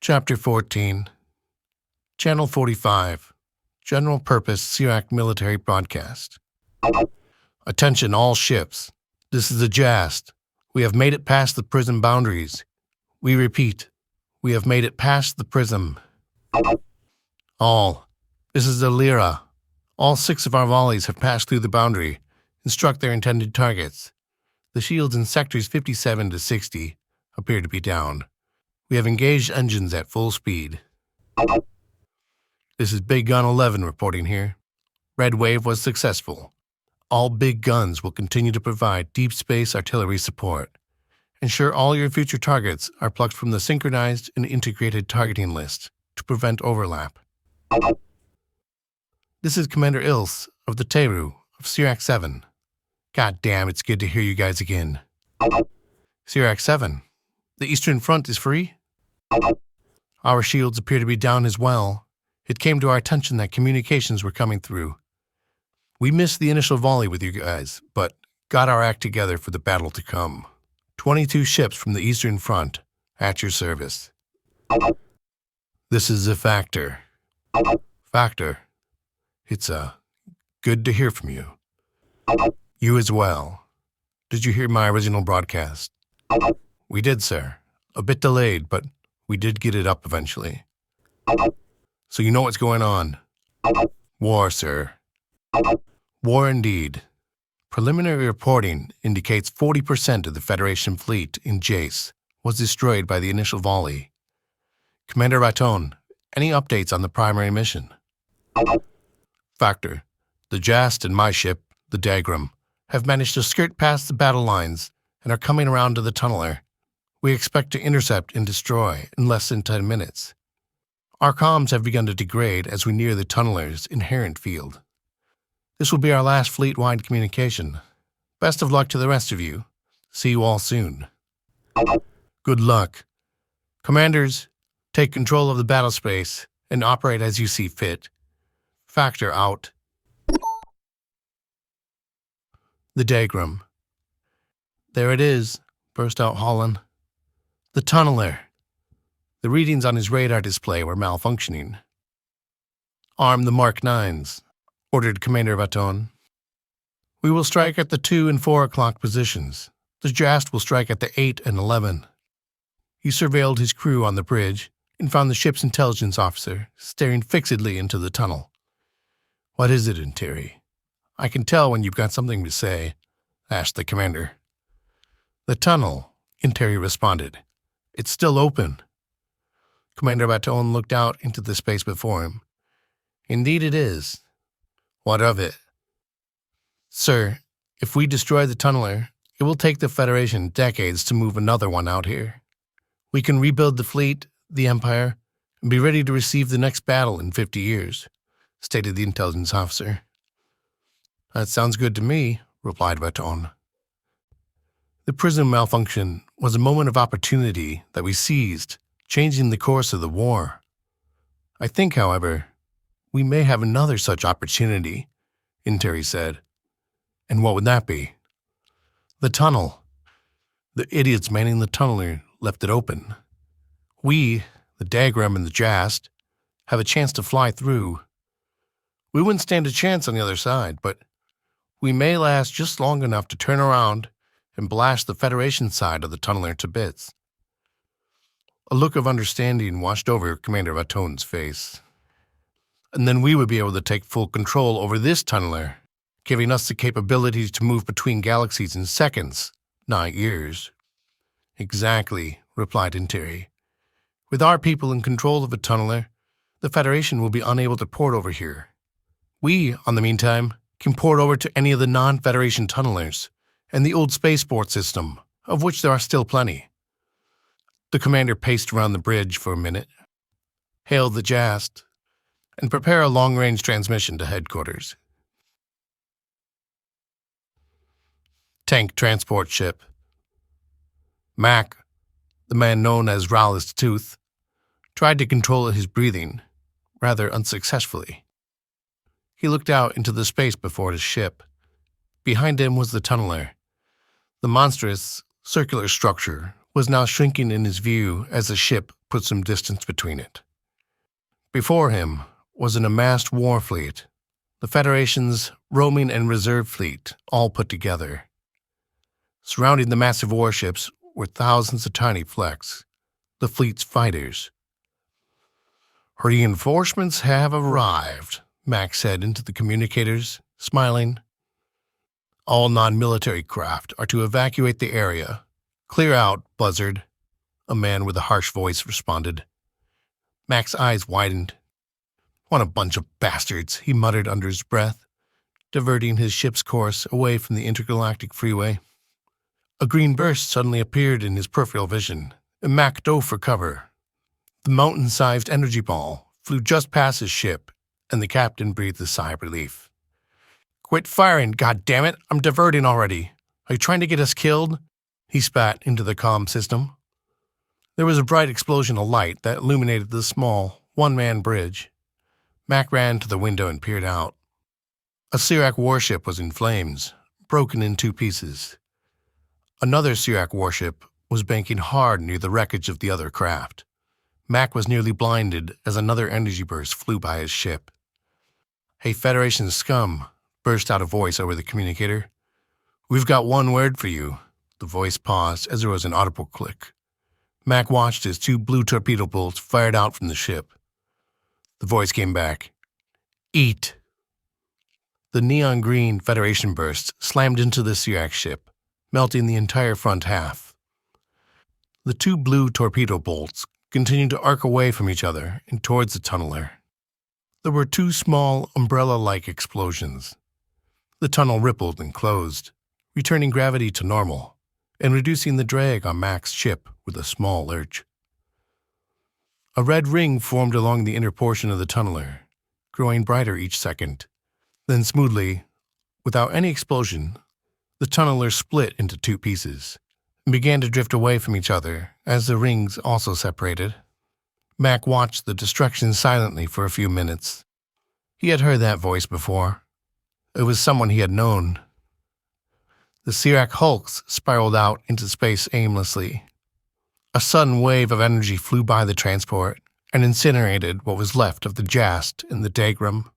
Chapter 14, Channel 45, General Purpose SEARAC Military Broadcast. Attention all ships. This is the JAST. We have made it past the prism boundaries. We repeat, we have made it past the prism. All. This is the Lyra. All 6 of our volleys have passed through the boundary and struck their intended targets. The shields in sectors 57 to 60 appear to be down. We have engaged engines at full speed. This is Big Gun 11 reporting here. Red Wave was successful. All big guns will continue to provide deep space artillery support. Ensure all your future targets are plucked from the synchronized and integrated targeting list to prevent overlap. This is Commander Ilse of the Teru of SEARAC 7. God damn, it's good to hear you guys again. SEARAC 7. The Eastern Front is free? Our shields appear to be down as well. It came to our attention that communications were coming through. We missed the initial volley with you guys, but got our act together for the battle to come. 22 ships from the Eastern Front at your service. This is the Factor. Factor. It's good to hear from you. You as well. Did you hear my original broadcast? We did, sir. A bit delayed, but we did get it up eventually. So you know what's going on. War, sir. War indeed. Preliminary reporting indicates 40% of the Federation fleet in Jace was destroyed by the initial volley. Commander Raton, any updates on the primary mission? Factor. The JAST and my ship, the Dagram, have managed to skirt past the battle lines and are coming around to the tunneler. We expect to intercept and destroy in less than 10 minutes. Our comms have begun to degrade as we near the tunneler's inherent field. This will be our last fleet-wide communication. Best of luck to the rest of you. See you all soon. Good luck. Commanders, take control of the battle space and operate as you see fit. Factor out. The Dagram. There it is, burst out Holland. The tunneler. The readings on his radar display were malfunctioning. Arm the Mark 9s, ordered Commander Raton. We will strike at the 2 and 4 o'clock positions. The JAST will strike at the 8 and 11. He surveilled his crew on the bridge and found the ship's intelligence officer staring fixedly into the tunnel. What is it, Interi? I can tell when you've got something to say, asked the commander. The tunnel, Interi responded. It's still open. Commander Raton looked out into the space before him. Indeed it is. What of it? Sir, if we destroy the tunneler, it will take the Federation decades to move another one out here. We can rebuild the fleet, the Empire, and be ready to receive the next battle in 50 years, stated the intelligence officer. That sounds good to me, replied Raton. The prism malfunction was a moment of opportunity that we seized, changing the course of the war. I think, however, we may have another such opportunity, Interi said. And what would that be? The tunnel. The idiots manning the tunneler left it open. We, the Dagram and the JAST, have a chance to fly through. We wouldn't stand a chance on the other side, but we may last just long enough to turn around and blast the Federation side of the tunneler to bits. A look of understanding washed over Commander Raton's face. And then we would be able to take full control over this tunneler, giving us the capability to move between galaxies in seconds, not years. Exactly, replied Interi. With our people in control of a tunneler, the Federation will be unable to port over here. We, on the meantime, can port over to any of the non-Federation tunnelers and the old Spaceport system, of which there are still plenty. The commander paced around the bridge for a minute, hailed the JAST, and prepared a long-range transmission to headquarters. Tank transport ship. Mac, the man known as Rowless Tooth, tried to control his breathing, rather unsuccessfully. He looked out into the space before his ship. Behind him was the tunneler. The monstrous, circular structure was now shrinking in his view as the ship put some distance between it. Before him was an amassed war fleet, the Federation's roaming and reserve fleet all put together. Surrounding the massive warships were thousands of tiny flecks, the fleet's fighters. "Reinforcements have arrived," Max said into the communicators, smiling. "All non-military craft are to evacuate the area. Clear out, Buzzard," a man with a harsh voice responded. Max's eyes widened. "What a bunch of bastards," he muttered under his breath, diverting his ship's course away from the intergalactic freeway. A green burst suddenly appeared in his peripheral vision, and Mac dove for cover. The mountain-sized energy ball flew just past his ship, and the captain breathed a sigh of relief. "Quit firing, goddammit! I'm diverting already. Are you trying to get us killed?" He spat into the comm system. There was a bright explosion of light that illuminated the small, one-man bridge. Mac ran to the window and peered out. A Sirak warship was in flames, broken in 2 pieces. Another Sirak warship was banking hard near the wreckage of the other craft. Mac was nearly blinded as another energy burst flew by his ship. "Hey, Federation scum," burst out a voice over the communicator. "We've got one word for you." The voice paused as there was an audible click. Mac watched as 2 blue torpedo bolts fired out from the ship. The voice came back. "Eat." The neon green Federation burst slammed into the Sirak ship, melting the entire front half. The 2 blue torpedo bolts continued to arc away from each other and towards the tunneler. There were 2 small, umbrella-like explosions. The tunnel rippled and closed, returning gravity to normal and reducing the drag on Mac's ship with a small lurch. A red ring formed along the inner portion of the tunneler, growing brighter each second. Then smoothly, without any explosion, the tunneler split into 2 pieces and began to drift away from each other as the rings also separated. Mac watched the destruction silently for a few minutes. He had heard that voice before. It was someone he had known. The Sirak hulks spiraled out into space aimlessly. A sudden wave of energy flew by the transport and incinerated what was left of the Jast and the Dagram.